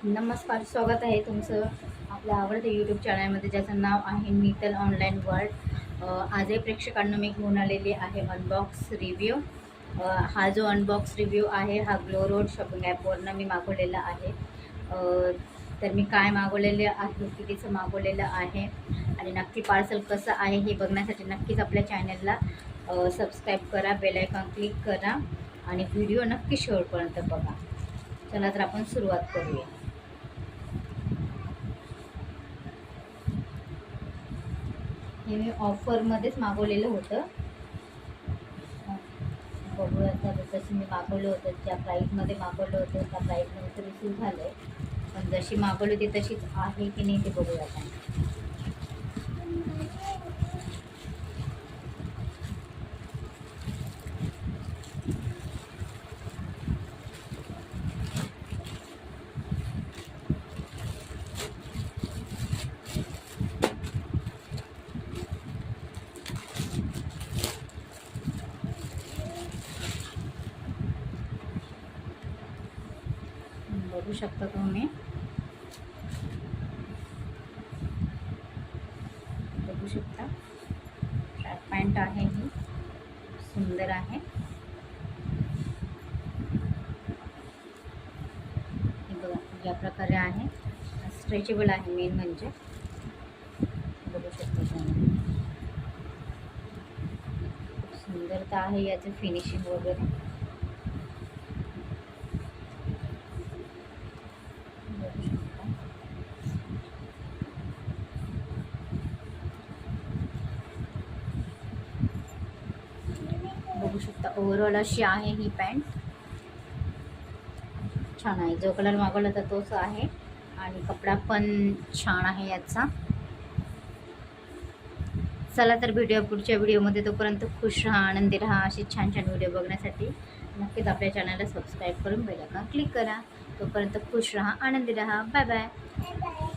नमस्कार, स्वागत आहे तुमचं आपल्या आवडत्या यूट्यूब चॅनलमध्ये, ज्याचं नाव आहे मित्तल ऑनलाईन वर्ल्ड. आजही प्रेक्षकांना मी घेऊन आलेली आहे अनबॉक्स रिव्ह्यू. हा जो अनबॉक्स रिव्ह्यू आहे हा ग्लो रोड शॉपिंग ॲपवरनं मी मागवलेला आहे. तर मी काय मागवलेले आहे, कितीचं मागवलेलं आहे आणि नक्की पार्सल कसं आहे हे बघण्यासाठी नक्कीच आपल्या चॅनलला सबस्क्राईब करा, बेल आयकॉन क्लिक करा आणि व्हिडिओ नक्की शेवटपर्यंत बघा. चला तर आपण सुरुवात करूया. हे मी ऑफरमध्येच मागवलेलं होतं. बघूया आता, जसं मी मागवलं होतं त्या प्राईसमध्ये मागवलं होतं त्या प्राईसमध्ये तर रिसीव झालं आहे, पण जशी मागवली होती तशीच आहे की नाही ते बघूया आता. बघू शकता तुम्ही, बघू शकता ट्रॅक पॅन्ट आहे, ही सुंदर आहे. हे बघा या प्रकारे आहे, स्ट्रेचेबल आहे मेन म्हणजे. बघू शकता तुम्ही, सुंदरता आहे याचं फिनिशिंग वगैरे. बघू शकता ओव्हरऑल अशी आहे ही पॅन्ट. छान आहे, जो कलर मागवला होता तोच आहे आणि कपडा पण छान आहे याचा. चला तर भेटूया पुढच्या व्हिडिओमध्ये. तोपर्यंत खुश राहा, आनंदी राहा. असे छान छान व्हिडिओ बघण्यासाठी नक्कीच आपल्या चॅनलला सबस्क्राईब करून बेल आयकॉन क्लिक करा. तोपर्यंत खुश राहा, आनंदी राहा. Bye bye.